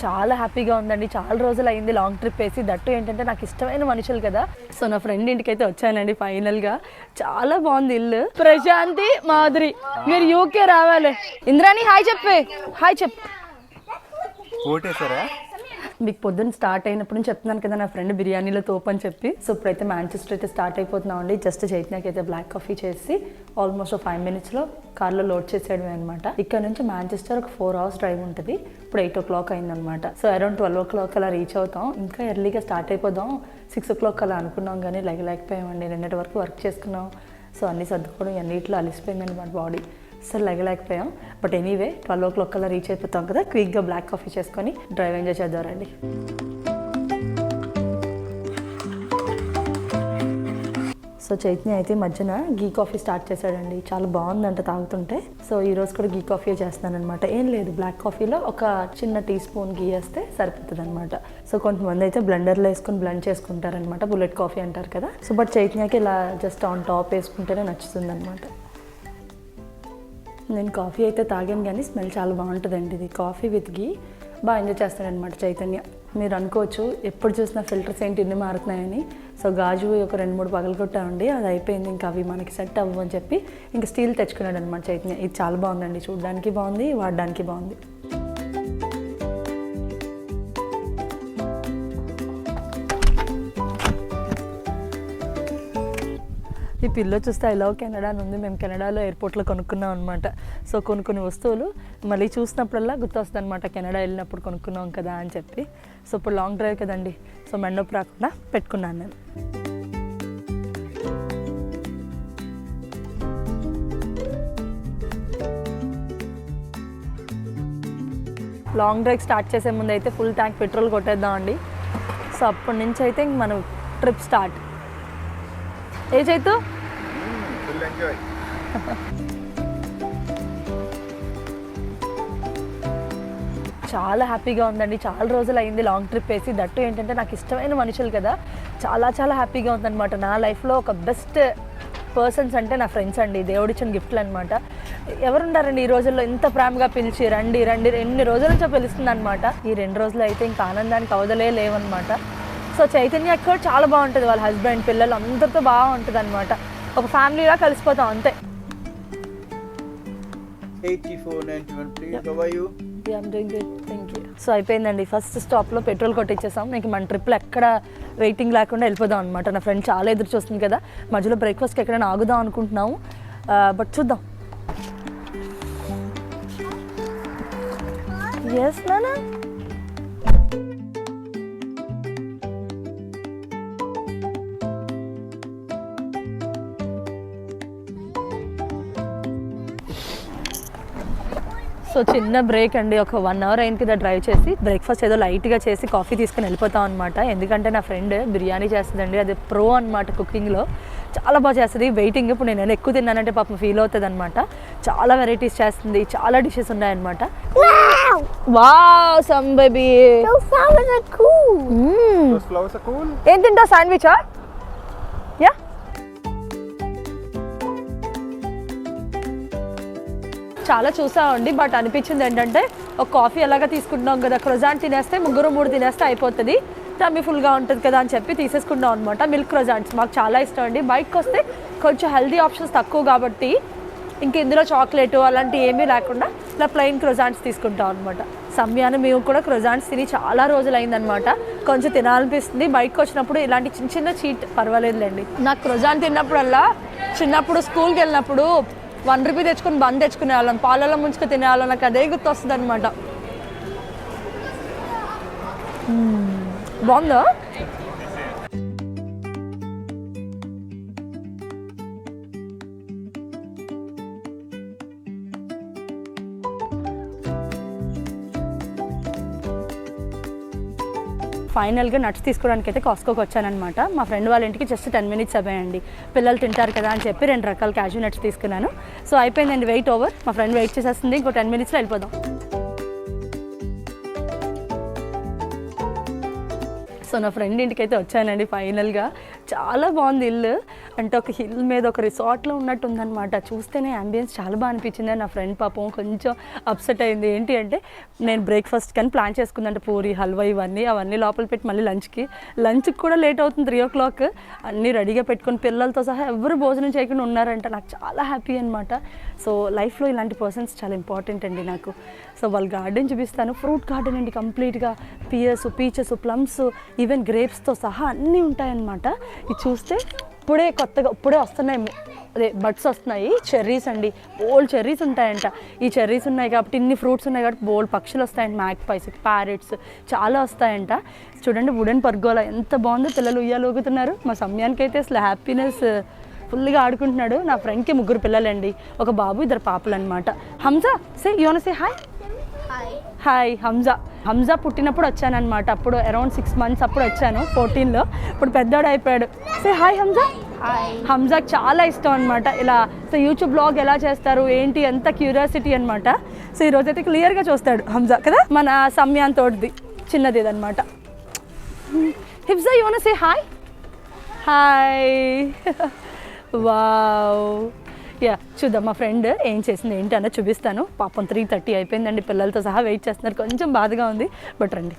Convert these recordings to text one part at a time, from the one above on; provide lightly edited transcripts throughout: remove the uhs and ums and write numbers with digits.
చాలా హ్యాపీగా ఉందండి. చాలా రోజులు అయింది లాంగ్ ట్రిప్ వేసి. దట్టు ఏంటంటే నాకు ఇష్టమైన మనుషులు కదా. సో నా ఫ్రెండ్ ఇంటికి అయితే వచ్చానండి ఫైనల్గా. చాలా బాగుంది ఇల్లు. ప్రశాంతి, మాధురి మీరు యూకే రావాలి. ఇంద్రాణి హాయ్ చెప్పే. హాయ్ చెప్పు. మీకు పొద్దున్న స్టార్ట్ అయినప్పుడు నుంచి చెప్తున్నాను కదా నా ఫ్రెండ్ బిర్యానీలో తోపు అని చెప్పి. సో ఇప్పుడైతే మాంచెస్టర్ అయితే స్టార్ట్ అయిపోతున్నామండి. జస్ట్ చైతన్యకి అయితే బ్లాక్ కాఫీ చేసి ఆల్మోస్ట్ 5 minutesలో కార్లో లోడ్ చేసేయడమే అనమాట. ఇక్కడ నుంచి మాంచెస్టర్ ఒక 4 hours డ్రైవ్ ఉంటుంది. ఇప్పుడు 8 o'clock అయిందనమాట. సో అరౌండ్ 12 o'clock అలా రీచ్ అవుతాం. ఇంకా ఎర్లీగా స్టార్ట్ అయిపోదాం 6 o'clock అలా అనుకున్నాం, కానీ లేకపోయామండి. నిన్నటి వరకు వర్క్ చేసుకున్నాం. సో అన్నీ సర్దుకోవడం అన్నిట్లో అలిసిపోయిందండి మన బాడీ. సో లేకపోయాం. బట్ ఎనీవే 12 o'clock అలా రీచ్ అయిపోతాం కదా. క్విక్గా బ్లాక్ కాఫీ చేసుకొని డ్రైవ్ ఎంజాయ్ చేద్దారండి. సో చైతన్య అయితే మధ్యన గీ కాఫీ స్టార్ట్ చేశాడండి. చాలా బాగుందంట తాగుతుంటే. సో ఈరోజు కూడా గీ కాఫీ చేస్తున్నాను అనమాట. ఏం లేదు, బ్లాక్ కాఫీలో ఒక చిన్న టీ స్పూన్ గీ వేస్తే సరిపోతుంది అనమాట. సో కొంతమంది అయితే బ్లెండర్లో వేసుకొని బ్లెండ్ చేసుకుంటారనమాట, బుల్లెట్ కాఫీ అంటారు కదా. సో బట్ చైతన్యకి ఇలా జస్ట్ ఆన్ టాప్ వేసుకుంటేనే నచ్చుతుంది అనమాట. నేను కాఫీ అయితే తాగాను, కానీ స్మెల్ చాలా బాగుంటుందండి. ఇది కాఫీ విత్ గీ బాగా ఎంజాయ్ చేస్తాడనమాట చైతన్య. మీరు అనుకోవచ్చు ఎప్పుడు చూసినా ఫిల్టర్స్ ఏంటి ఇన్ని మారుతున్నాయని. సో గాజు ఒక 2-3 పగలగొట్టామండి, అది అయిపోయింది. ఇంకా అవి మనకి సెట్ అవ్వని చెప్పి ఇంకా స్టీల్ తెచ్చుకున్నాడు అనమాట చైతన్య. ఇది చాలా బాగుందండి, చూడడానికి బాగుంది, వాడడానికి బాగుంది. ఈ పిల్లో చూస్తే ఐ లవ్ కెనడా అని ఉంది. మేము కెనడాలో ఎయిర్పోర్ట్లో కొనుక్కున్నాం అనమాట. సో కొన్ని వస్తువులు మళ్ళీ చూసినప్పుడల్లా గుర్తొస్తుంది అనమాట, కెనడా వెళ్ళినప్పుడు కొనుక్కున్నాం కదా అని చెప్పి. సో ఇప్పుడు లాంగ్ డ్రైవ్ కదండి, సో మెండోపు రాకుండా పెట్టుకున్నాను నేను. లాంగ్ డ్రైవ్ స్టార్ట్ చేసే ముందు అయితే ఫుల్ ట్యాంక్ పెట్రోల్ కొట్టేద్దామండి. సో అప్పటి నుంచి అయితే ఇంక మన ట్రిప్ స్టార్ట్. ఏ చైతు చాలా హ్యాపీగా ఉందండి. చాలా రోజులు అయింది లాంగ్ ట్రిప్ వేసి. దట్టు ఏంటంటే నాకు ఇష్టమైన మనుషులు కదా. చాలా హ్యాపీగా ఉందన్నమాట. నా లైఫ్లో ఒక బెస్ట్ పర్సన్స్ అంటే నా ఫ్రెండ్స్ అండి. దేవుడిచ్చిన గిఫ్ట్లు అనమాట. ఎవరున్నారండి ఈ రోజుల్లో ఇంత ప్రేమగా పిలిచి రండి ఎన్ని రోజుల నుంచో పిలుస్తుంది అనమాట. ఈ 2 రోజులు అయితే ఇంకా ఆనందానికి అవదలే లేవన్నమాట. సో చైతన్య కూడా చాలా బాగుంటుంది. వాళ్ళ హస్బెండ్, పిల్లలు అందరితో బాగుంటుంది అనమాట. ఒక ఫ్యామిలీలా కలిసిపోతాం అంతే. 8491 please. How are you? Yeah, I'm doing good. Thank you. So అయిపోయిందండి, ఫస్ట్ స్టాప్లో పెట్రోల్ కొట్టించేసాం. ఇంక మన ట్రిప్లో ఎక్కడ వెయిటింగ్ లేకుండా వెళ్ళిపోదాం అనమాట. నా ఫ్రెండ్ చాలా ఎదురు చూస్తుంది కదా. మధ్యలో బ్రేక్ఫాస్ట్కి ఎక్కడైనా ఆగుదాం అనుకుంటున్నాము, బట్ చూద్దాం. ఎస్ నానా. సో చిన్న బ్రేక్ అండి, ఒక 1 hour అయింది కదా డ్రైవ్ చేసి. బ్రేక్ఫాస్ట్ ఏదో లైట్గా చేసి కాఫీ తీసుకుని వెళ్ళిపోతాం అనమాట. ఎందుకంటే నా ఫ్రెండ్ బిర్యానీ చేస్తుందండి, అది ప్రో అనమాట కుకింగ్లో. చాలా బాగా చేస్తుంది. వెయిటింగ్ ఇప్పుడు నేను ఎక్కువ తిన్నానంటే పాపం ఫీల్ అవుతుంది అనమాట. చాలా వెరైటీస్ చేస్తుంది, చాలా డిషెస్ ఉన్నాయన్నమాట. వావ్ సమ్ బేబీ, ఏం తింటావు? శాండ్విచా? యా. చాలా చూసామండి, బట్ అనిపించింది ఏంటంటే ఒక కాఫీ ఎలాగా తీసుకుంటున్నాం కదా, క్రొజాంట్ తినేస్తే 3 తినేస్తే అయిపోతుంది, టమ్మీ ఫుల్గా ఉంటుంది కదా అని చెప్పి తీసేసుకుంటాం అనమాట. మిల్క్ క్రొజాంట్స్ మాకు చాలా ఇష్టం అండి. బయటకు వస్తే కొంచెం హెల్దీ ఆప్షన్స్ తక్కువ కాబట్టి ఇంక ఇందులో చాక్లెట్ అలాంటివి ఏమీ లేకుండా ఇలా ప్లెయిన్ క్రొజాంట్స్ తీసుకుంటాం అనమాట. సమయాన్ని మేము కూడా క్రొజాంట్స్ తిని చాలా రోజులు అయిందనమాట. కొంచెం తినాలనిపిస్తుంది. బయటకు వచ్చినప్పుడు ఇలాంటి చిన్న చీట్ పర్వాలేదులేండి. నాకు క్రొజాంట్ తిన్నప్పుడల్లా చిన్నప్పుడు స్కూల్కి వెళ్ళినప్పుడు 1 రూపీ తెచ్చుకొని బంద్ తెచ్చుకునే వాళ్ళం, పాలలో ముంచుకు తినేవాళ్ళం. నాకు అదే గుర్తొస్తుంది అనమాట. బాగుందా? ఫైనల్గా నట్స్ తీసుకోవడానికి అయితే కాస్కోకి వచ్చానమాట. మా ఫ్రెండ్ వాళ్ళ ఇంటికి జస్ట్ 10 minutes అయ్యాయండి. పిల్లలు తింటారు కదా అని చెప్పి 2 రకాల క్యాష్యూ నట్స్ తీసుకున్నాను. సో అయిపోయిందండి, వెయిట్ ఓవర్. మా ఫ్రెండ్ వెయిట్ చేసేస్తుంది. ఇంకో 10 minutesలో వెళ్ళిపోదాం. సో నా ఫ్రెండ్ ఇంటికి అయితే వచ్చానండి ఫైనల్గా. చాలా బాగుంది ఇల్లు. అంటే ఒక హిల్ మీద ఒక రిసార్ట్లో ఉన్నట్టు ఉందన్నమాట. చూస్తేనే అంబియన్స్ చాలా బాగా అనిపించింది. నా ఫ్రెండ్ పాపం కొంచెం అప్సెట్ అయింది. ఏంటి అంటే నేను బ్రేక్ఫాస్ట్ కానీ ప్లాన్ చేసుకుందంటే పూరి హల్వా అవన్నీ లోపల పెట్టి మళ్ళీ లంచ్కి కూడా లేట్ అవుతుంది 3 o'clock. అన్నీ రెడీగా పెట్టుకొని పిల్లలతో సహా ఎవరు భోజనం చేయకుండా ఉన్నారంట. నాకు చాలా హ్యాపీ అనమాట. సో లైఫ్లో ఇలాంటి పర్సన్స్ చాలా ఇంపార్టెంట్ అండి నాకు. సో వాళ్ళ గార్డెన్ చూపిస్తాను. ఫ్రూట్ గార్డెన్ అండి కంప్లీట్గా. పియర్స్, పీచెస్, ప్లమ్స్, ఈవెన్ గ్రేప్స్తో సహా అన్నీ ఉంటాయన్నమాట. ఇది చూస్తే ఇప్పుడే వస్తున్నాయి, అదే బడ్స్ వస్తున్నాయి. చెర్రీస్ అండి, బోల్డ్ చెర్రీస్ ఉంటాయంట. ఈ చెర్రీస్ ఉన్నాయి కాబట్టి ఇన్ని ఫ్రూట్స్ ఉన్నాయి కాబట్టి బోల్డ్ పక్షులు వస్తాయంట. మ్యాగ్పైస్, ప్యారెట్స్ చాలా వస్తాయంట. చూడండి వుడెన్ పర్గోలా ఎంత బాగుందో. పిల్లలు ఉయ్యాలూగుతున్నారు. మా సమయానికి అయితే అసలు హ్యాపీనెస్ ఫుల్గా ఆడుకుంటున్నాడు. నా ఫ్రెండ్కి 3 పిల్లలండి, ఒక బాబు 2 పాపలు అనమాట. Hamza say you want say hi. Hi Hamza పుట్టినప్పుడు వచ్చానమాట. అప్పుడు అరౌండ్ 6 months అప్పుడు వచ్చాను 14లో. ఇప్పుడు పెద్దోడు అయిపోయాడు. Say hi Hamza. హంజాకి చాలా ఇష్టం అనమాట ఇలా. సో యూట్యూబ్ బ్లాగ్ ఎలా చేస్తారు ఏంటి ఎంత క్యూరియాసిటీ అనమాట. సో ఈరోజైతే క్లియర్గా చూస్తాడు హంజా కదా. మన సమయాన్ తోటిది చిన్నది ఇదనమాట. Hifza you want say hi. Hi. Wow. Yeah చూద్దాం మా ఫ్రెండ్ ఏం చేసింది ఏంటి అన్నది చూపిస్తాను. పాపం 3:30 అయిపోయిందండి. పిల్లలతో సహా వెయిట్ చేస్తున్నారు. కొంచెం బాధగా ఉంది బట్ రండి.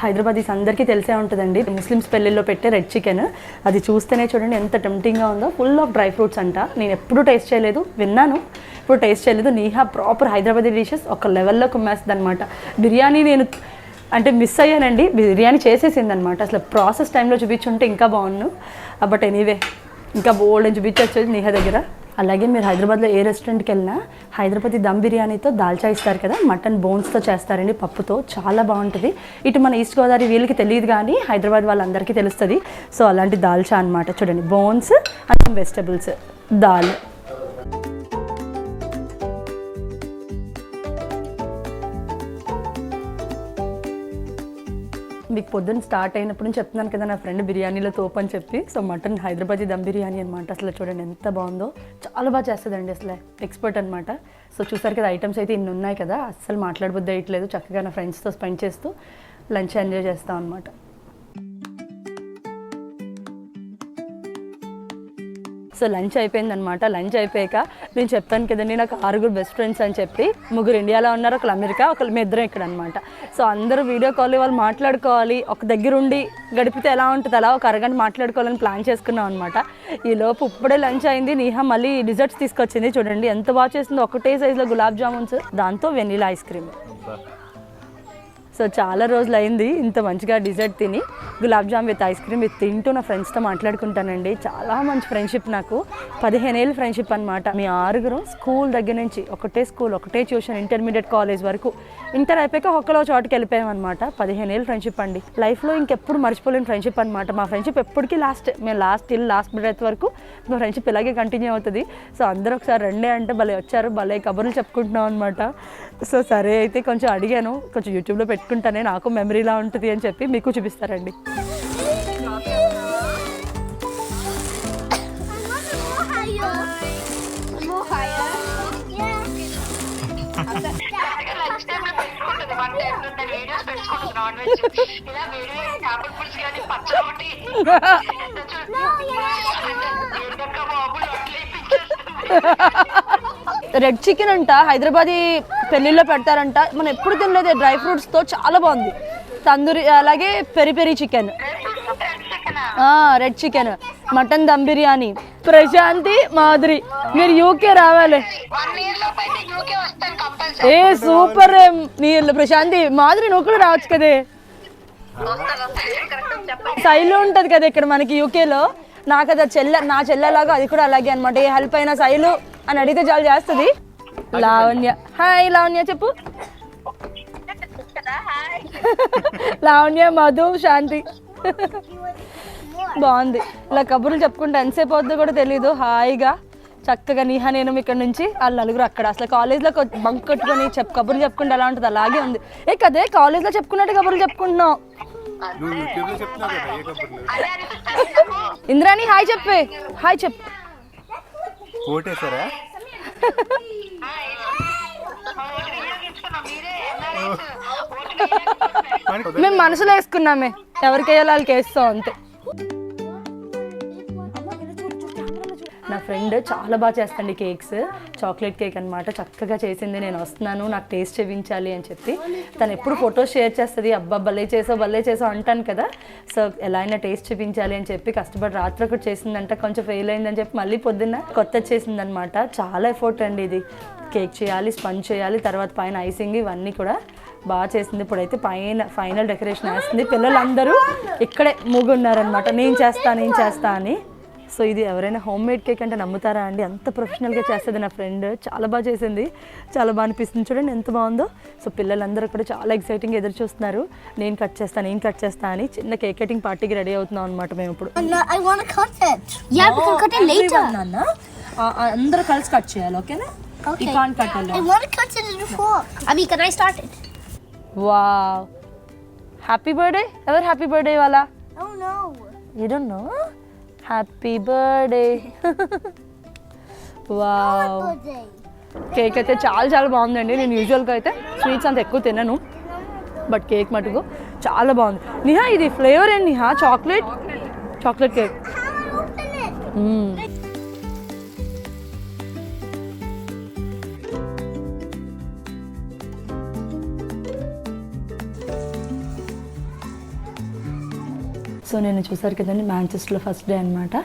హైదరాబాదీస్ అందరికీ తెలిసే ఉంటుందండి. ముస్లిమ్స్ పెళ్ళిల్లో పెట్టే రెడ్ చికెన్. అది చూస్తేనే చూడండి ఎంత టెంప్టింగ్గా ఉందో. ఫుల్ ఆఫ్ డ్రై ఫ్రూట్స్ అంట. నేను ఎప్పుడూ టేస్ట్ చేయలేదు, విన్నాను, ఇప్పుడు టేస్ట్ చేయలేదు. నీహా ప్రాపర్ హైదరాబాదీ డిషెస్ ఒక లెవెల్లో కుమ్మేస్తుంది అనమాట. బిర్యానీ నేను అంటే మిస్ అయ్యానండి. బిర్యానీ చేసేసింది అనమాట. అసలు ప్రాసెస్ టైంలో చూపించుంటే ఇంకా బాగున్నాను. బట్ ఎనీవే ఇంకా బోల్డ్ చూపించవచ్చు నీహా దగ్గర. అలాగే మీరు హైదరాబాద్లో ఏ రెస్టారెంట్కి వెళ్ళినా హైదరాబాదీ దమ్ బిర్యానీతో దాల్చా ఇస్తారు కదా, మటన్ బోన్స్తో చేస్తారండి, పప్పుతో. చాలా బాగుంటుంది. ఇటు మన ఈస్ట్ గోదావరి వీళ్ళకి తెలియదు కానీ హైదరాబాద్ వాళ్ళందరికీ తెలుస్తుంది. సో అలాంటి దాల్చా అనమాట. చూడండి బోన్స్ అండ్ వెజిటబుల్స్, దాల్. మీకు పొద్దున్న స్టార్ట్ అయినప్పుడు నుంచి చెప్తున్నాను కదా నా ఫ్రెండ్ బిర్యానీలో తోపు అని చెప్పి. సో మటన్ హైదరాబాదీ దమ్ బిర్యానీ అనమాట. అసలు చూడండి ఎంత బాగుందో. చాలా బాగా చేస్తుందండి, అసలు ఎక్స్పర్ట్ అనమాట. సో చూసారు కదా ఐటమ్స్ అయితే ఇన్ని ఉన్నాయి కదా. అస్సలు మాట్లాడబుద్ధి అయ్యట్లేదు. చక్కగా నా ఫ్రెండ్స్తో స్పెండ్ చేస్తూ లంచ్ ఎంజాయ్ చేస్తాం అనమాట. సో లంచ్ అయిపోయిందనమాట. లంచ్ అయిపోయాక నేను చెప్పాను కదండి నాకు 6 బెస్ట్ ఫ్రెండ్స్ అని చెప్పి. 3 ఇండియాలో ఉన్నారు, 1 అమెరికా, మీ ఇద్దరం ఇక్కడ అనమాట. సో అందరూ వీడియో కాల్ వాళ్ళు మాట్లాడుకోవాలి. ఒక దగ్గర ఉండి గడిపితే ఎలా ఉంటుంది అలా ఒక అరగంట మాట్లాడుకోవాలని ప్లాన్ చేసుకున్నాం అనమాట. ఈలోపు ఇప్పుడే లంచ్ అయింది. నీహా మళ్ళీ డిజర్ట్స్ తీసుకొచ్చింది. చూడండి ఎంత బాగా చేసిందో. ఒకటే సైజులో గులాబ్ జామున్స్, దాంతో వెనీలా ఐస్ క్రీమ్. సో చాలా రోజులు అయింది ఇంత మంచిగా డిజర్ట్ తిని. Gulab jam with ice cream with తింటూ నా ఫ్రెండ్స్తో మాట్లాడుకుంటానండి. చాలా మంచి ఫ్రెండ్షిప్ నాకు. 15 ఏళ్ళ ఫ్రెండ్షిప్ అనమాట. మీ 6 స్కూల్ దగ్గర నుంచి ఒకటే స్కూల్, ఒకటే ట్యూషన్, ఇంటర్మీడియట్, కాలేజ్ వరకు. ఇంటర్ అయిపోయాక ఒక్కలో చోటుకి వెళ్ళిపోయామన్నమాట. 15 ఏళ్ళ ఫ్రెండ్షిప్ అండి. లైఫ్లో ఇంకెప్పుడు మర్చిపోలేని ఫ్రెండ్షిప్ అనమాట. మా ఫ్రెండ్షిప్ ఎప్పటికీ మేము లాస్ట్ బ్రెత్ వరకు మా ఫ్రెండ్షిప్ ఇలాగే కంటిన్యూ అవుతుంది. సో అందరూ ఒకసారి రండి అంటే భలే వచ్చారు, భలే కబుర్లు చెప్పుకుంటున్నాం అనమాట. సో సరే అయితే కొంచెం అడిగాను, కొంచెం యూట్యూబ్లో పెట్టుకుంటానే నాకు మెమరీలా ఉంటుంది అని చెప్పి మీకు చూపిస్తారండి. రెడ్ చికెన్ అంట హైదరాబాదీ పెళ్ళిళ్ళలో పెడతారంట. మనం ఎప్పుడు తినలేదు. డ్రై ఫ్రూట్స్తో చాలా బాగుంది. తందూరి, అలాగే peri chicken, red chicken, mutton dum biryani. Prashanti, Madhuri మీరు యూకే రావాలి. ఏ సూపర్. ప్రశాంతి, మాధురి నువ్వు కూడా రావచ్చు కదే. శైలు ఉంటుంది కదా ఇక్కడ మనకి యూకేలో. నాకు అది నా చెల్లెలాగా అది కూడా అలాగే అనమాట. ఏ హెల్ప్ అయినా శైలు అని అడిగితే చాలా చేస్తుంది. లావణ్య, హాయ్ లావణ్య చెప్పు. లావణ్య, మధు, శాంతి. బాగుంది. ఇలా కబుర్లు చెప్పుకుంటే ఎంతసేపు అవుతుందో కూడా తెలీదు. హాయిగా చక్కగా నీహా నేను ఇక్కడ నుంచి వాళ్ళు 4 అక్కడ. అసలు కాలేజ్లో బంక్ కొట్టుకొని కబుర్లు చెప్పుకుంటే ఎలా ఉంటుంది అలాగే ఉంది. ఏ కదే కాలేజ్లో చెప్పుకున్నట్టు కబుర్లు చెప్పుకుంటున్నాం. ఇంద్రాణి హాయ్ చెప్పే. హాయ్ చెప్పు. మేము మనసులో వేసుకున్నామే, ఎవరికి వేయాలి వాళ్ళకి వేస్తాం అంతే. నా ఫ్రెండ్ చాలా బాగా చేస్తండి కేక్స్, చాక్లెట్ కేక్ అనమాట. చక్కగా చేసింది. నేను వస్తున్నాను, నాకు టేస్ట్ చూపించాలి అని చెప్పి తను ఎప్పుడు ఫొటోస్ షేర్ చేస్తుంది. అబ్బా భలే చేసావు అంటాను కదా. సో ఎలా అయినా టేస్ట్ చూపించాలి అని చెప్పి కష్టపడి రాత్రి ఒకటి చేసిందంట. కొంచెం ఫెయిల్ అయిందని చెప్పి మళ్ళీ పొద్దున్న కొత్త చేసిందనమాట. చాలా ఎఫర్ట్ అండి ఇది. కేక్ చేయాలి, స్పంజ్ చేయాలి, తర్వాత పైన ఐసింగ్, ఇవన్నీ కూడా బాగా చేసింది. ఇప్పుడైతే పైన ఫైనల్ డెకరేషన్ వేస్తుంది. పిల్లలందరూ ఇక్కడే మూగున్నారనమాట, నేను చేస్తా అని. సో ఇది ఎవరైనా హోమ్ మేడ్ కేక్ అంటే నమ్ముతారా అండి, అంత ప్రొఫెషనల్గా చేస్తుంది నా ఫ్రెండ్. చాలా బాగా చేసింది, చాలా బాగా అనిపిస్తుంది. చూడండి ఎంత బాగుందో. సో పిల్లలందరూ కూడా చాలా ఎక్సైటింగ్గా ఎదురు చూస్తున్నారు, నేను కట్ చేస్తా అని. చిన్న కేక్ కటింగ్ పార్టీకి రెడీ అవుతున్నాం అనమాట మేము ఇప్పుడు. అందరూ కలిసి కట్ చేయాలి, ఓకేనా? Okay. I want to cut it in fork. Abhi, can I start it? Wow, happy birthday. ఎవరు హ్యాపీ బర్త్డే వాళ్ళ? Oh no. You don't know? Happy birthday. Wow, Birthday. Cake అయితే చాలా బాగుందండి. నేను యూజువల్గా అయితే స్వీట్స్ అంత ఎక్కువ తినను, బట్ కేక్ మటుకు చాలా బాగుంది. నిహా ఇది ఫ్లేవర్ ఏంటి Niha? Chocolate cake. Open it. So నేను చూసారు కదండి, మాంచెస్టర్లో ఫస్ట్ డే అనమాట.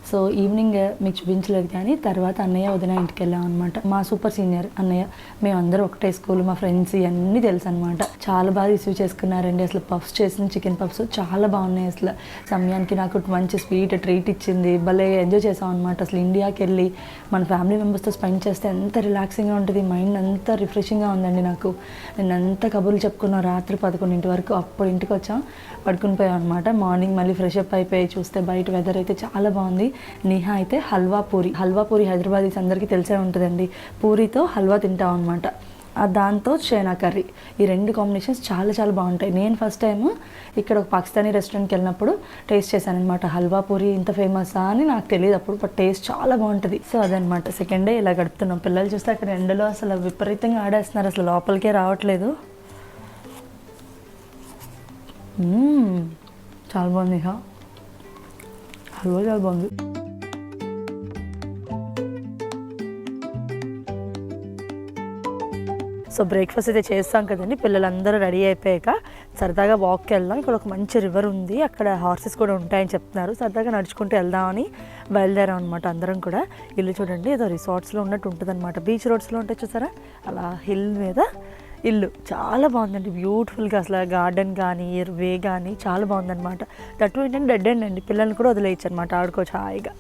సో ఈవినింగ్ మీకు చూపించలేదు, కానీ తర్వాత అన్నయ్య వదిన ఇంటికి వెళ్ళాం అనమాట. మా సూపర్ సీనియర్ అన్నయ్య, మేమందరం ఒకటే స్కూల్, మా ఫ్రెండ్స్ ఇవన్నీ తెలుసు అనమాట. చాలా బాగా రిసీవ్ చేసుకున్నారండి. అసలు పఫ్స్ చేసిన చికెన్ పఫ్స్ చాలా బాగున్నాయి. అసలు సమయానికి నాకు మంచి స్వీట్ ట్రీట్ ఇచ్చింది. భలే ఎంజాయ్ చేసాం అనమాట. అసలు ఇండియాకి వెళ్ళి మన ఫ్యామిలీ మెంబర్స్తో స్పెండ్ చేస్తే ఎంత రిలాక్సింగ్గా ఉంటుంది, మైండ్ అంతా రిఫ్రెషింగ్గా ఉందండి నాకు. నేను అంత కబుర్లు చెప్పుకున్నాను రాత్రి 11 వరకు. అప్పుడు ఇంటికి వచ్చాం, పడుకుని పోయాం అనమాట. మార్నింగ్ మళ్ళీ ఫ్రెష్ అప్ అయిపోయి చూస్తే బయట వెదర్ అయితే చాలా బాగుంది. నిహా అయితే హల్వా పూరి హైదరాబాదీస్ అందరికీ తెలిసే ఉంటుందండి. పూరితో హల్వా తింటాం అనమాట, దాంతో చైనా కర్రీ. ఈ రెండు కాంబినేషన్స్ చాలా బాగుంటాయి. నేను ఫస్ట్ టైం ఇక్కడ ఒక పాకిస్తానీ రెస్టారెంట్కి వెళ్ళినప్పుడు టేస్ట్ చేశాను అనమాట. హల్వా పూరి ఇంత ఫేమసా అని నాకు తెలియదు అప్పుడు, బట్ టేస్ట్ చాలా బాగుంటుంది. సో అదనమాట, సెకండ్ డే ఇలా గడుపుతున్నాం. పిల్లలు చూస్తే అక్కడ ఎండలో అసలు విపరీతంగా ఆడేస్తున్నారు, అసలు లోపలికే రావట్లేదు. చాలా బాగుంది హల్వా, చాలా బాగుంది. సో బ్రేక్ఫాస్ట్ అయితే చేస్తాం కదండి, పిల్లలందరూ రెడీ అయిపోయాక సరదాగా వాక్కి వెళ్దాం. ఇక్కడ ఒక మంచి రివర్ ఉంది, అక్కడ హార్సెస్ కూడా ఉంటాయని చెప్తున్నారు. సరదాగా నడుచుకుంటూ వెళ్దామని బయలుదేరాం అనమాట అందరం కూడా. ఇల్లు చూడండి, ఏదో రిసార్ట్స్లో ఉన్నట్టు ఉంటుంది అనమాట. బీచ్ రోడ్స్లో ఉంటాయి చూసారా, అలా హిల్ మీద ఇల్లు చాలా బాగుందండి, బ్యూటిఫుల్గా. అసలు గార్డెన్ కానీ వే కానీ చాలా బాగుందన్నమాట. దట్టు ఏంటంటే డెడ్ ఎండ్ అండి, పిల్లల్ని కూడా వదిలేయచ్చు అనమాట, ఆడుకోవచ్చు హాయిగా.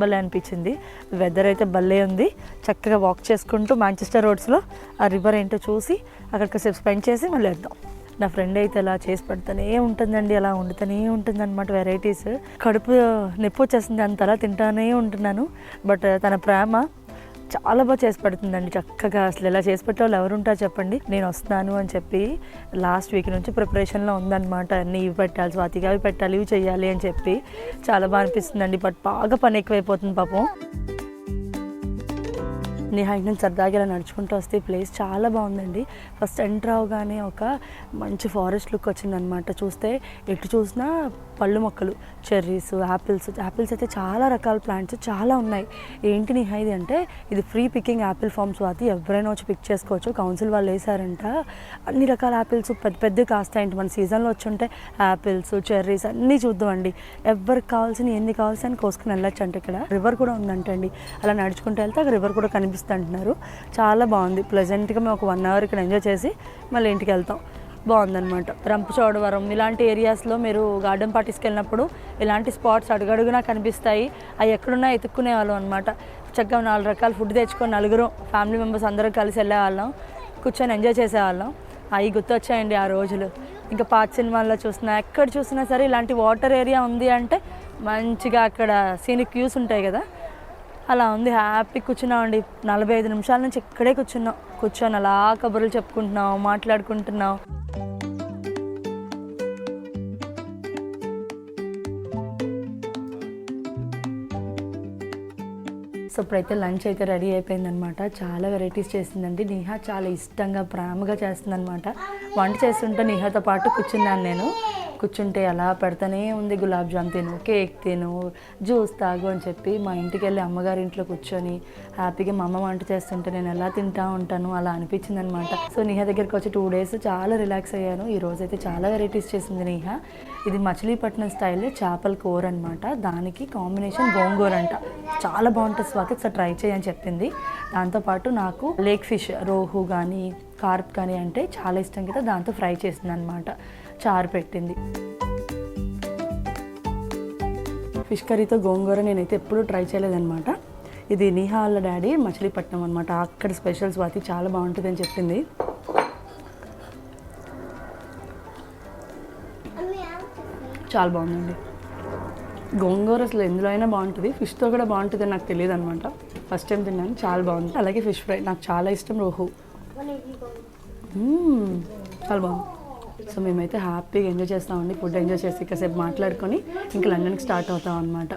భలే అనిపించింది. వెదర్ అయితే భలే ఉంది. చక్కగా వాక్ చేసుకుంటూ మాంచెస్టర్ రోడ్స్లో ఆ రివర్ ఏంటో చూసి అక్కడికి సేపు స్పెండ్ చేసి మళ్ళీ వెళ్దాం. నా ఫ్రెండ్ అయితే అలా చేసి పెడుతూనే ఉంటుందండి, అలా వండుతూనే ఉంటుంది అనమాట వెరైటీస్. కడుపు నొప్పి వచ్చేస్తుంది, అంతలా తింటానే ఉంటున్నాను. బట్ తన ప్రేమ చాలా బాగా చేసి పెడుతుందండి చక్కగా. అసలు ఇలా చేసి పెట్టే వాళ్ళు ఎవరుంటారు చెప్పండి. నేను వస్తున్నాను అని చెప్పి లాస్ట్ వీక్ నుంచి ప్రిపరేషన్లో ఉందన్నమాట. అన్నీ ఇవి పెట్టాలి, స్వాతిగా అవి పెట్టాలి, ఇవి చేయాలి అని చెప్పి చాలా బాగా అనిపిస్తుందండి. బట్ బాగా పని ఎక్కువైపోతుంది పాపం. నేను హైట్ నుంచి సరదాగా ఇలా నడుచుకుంటూ వస్తే ఈ ప్లేస్ చాలా బాగుందండి. ఫస్ట్ ఎంటర్ అవగానే ఒక మంచి ఫారెస్ట్ లుక్ వచ్చిందనమాట. చూస్తే ఎటు చూసినా పళ్ళు మొక్కలు, చెర్రీస్, యాపిల్స్ అయితే చాలా రకాల ప్లాంట్స్ చాలా ఉన్నాయి. ఏంటి నీ ఇది అంటే ఇది free picking apple farm Swathi, ఎవరైనా వచ్చి పిక్ చేసుకోవచ్చు. కౌన్సిల్ వాళ్ళు వేసారంట. అన్ని రకాల యాపిల్స్ పెద్ద కాస్తాయంట. మన సీజన్లో వచ్చి ఉంటే యాపిల్స్, చెర్రీస్ అన్నీ చూద్దామండి. ఎవరికి కావాల్సిన ఎన్ని కావాల్సిన కోసుకుని వెళ్ళొచ్చు అంటే. ఇక్కడ రివర్ కూడా ఉందంటండి. అలా నడుచుకుంటూ వెళ్తే అక్కడ రివర్ కూడా కనిపిస్తుంది అంటున్నారు. చాలా బాగుంది. ప్లెజెంట్గా మేము ఒక 1 hour ఇక్కడ ఎంజాయ్ చేసి మళ్ళీ ఇంటికి వెళ్తాం. బాగుందన్నమాట. రంపచోడవరం ఇలాంటి ఏరియాస్లో మీరు గార్డెన్ పార్టీస్కి వెళ్ళినప్పుడు ఇలాంటి స్పాట్స్ అడుగడుగునా కనిపిస్తాయి. అవి ఎక్కడున్నా ఎత్తుక్కునే వాళ్ళం అనమాట. చక్కగా 4 రకాల ఫుడ్ తెచ్చుకొని నలుగురు ఫ్యామిలీ మెంబర్స్ అందరూ కలిసి వెళ్ళేవాళ్ళం, కూర్చొని ఎంజాయ్ చేసేవాళ్ళం. అవి గుర్తొచ్చాయండి ఆ రోజులు. ఇంకా పాత సినిమాల్లో చూసినా ఎక్కడ చూసినా సరే ఇలాంటి వాటర్ ఏరియా ఉంది అంటే మంచిగా అక్కడ సీనిక్ వ్యూస్ ఉంటాయి కదా, అలా ఉంది. హ్యాపీ కూర్చున్నామండి. 45 నిమిషాల నుంచి ఇక్కడే కూర్చొని అలా కబుర్లు చెప్పుకుంటున్నాం, మాట్లాడుకుంటున్నాం. సో ఇప్పుడైతే లంచ్ అయితే రెడీ అయిపోయిందనమాట. చాలా వెరైటీస్ చేసిందండి. నిహా చాలా ఇష్టంగా ప్రేమగా చేస్తుందనమాట. వంట చేస్తుంటే నిహాతో పాటు కూర్చున్నాను నేను. కూర్చుంటే అలా పెడతానే ఉంది, గులాబ్ జామ్ తిను, కేక్ తిను, జ్యూస్ తాగు అని చెప్పి. మా ఇంటికి వెళ్ళి అమ్మగారి ఇంట్లో కూర్చొని హ్యాపీగా మా అమ్మ వంట చేస్తుంటే నేను ఎలా తింటా ఉంటాను అలా అనిపించింది అనమాట. సో నిహా దగ్గరికి వచ్చి 2 days చాలా రిలాక్స్ అయ్యాను. ఈ రోజు అయితే చాలా వెరైటీస్ చేసింది నిహా. ఇది మచిలీపట్నం స్టైల్లో చేపల కూర అనమాట. దానికి కాంబినేషన్ గోంగూర అంట. చాలా బాగుంటుంది స్వాతి, ఒకసారి ట్రై చేయని చెప్పింది. దాంతోపాటు నాకు లేక్ ఫిష్, రోహు కానీ కార్ప్ కానీ అంటే చాలా ఇష్టం కదా, దాంతో ఫ్రై చేసింది అనమాట. చారు పెట్టింది. ఫిష్ కర్రీతో గోంగూర నేనైతే ఎప్పుడూ ట్రై చేయలేదన్నమాట. ఇది నిహా వాళ్ళ డాడీ మచిలీపట్నం అనమాట, అక్కడ స్పెషల్ స్వాతి, చాలా బాగుంటుంది అని చెప్పింది. చాలా బాగుందండి గోంగూర. అసలు ఎందులో అయినా బాగుంటుంది, ఫిష్తో కూడా బాగుంటుంది అని నాకు తెలియదు అనమాట. ఫస్ట్ టైం తిన్నాను, చాలా బాగుంది. అలాగే ఫిష్ ఫ్రై నాకు చాలా ఇష్టం, రోహు. చాలా బాగుంది. సో మేమైతే హ్యాపీగా ఎంజాయ్ చేస్తామండి. ఫుడ్ ఎంజాయ్ చేసి కాసేపు మాట్లాడుకొని ఇంకా లండన్కి స్టార్ట్ అవుతాం అనమాట.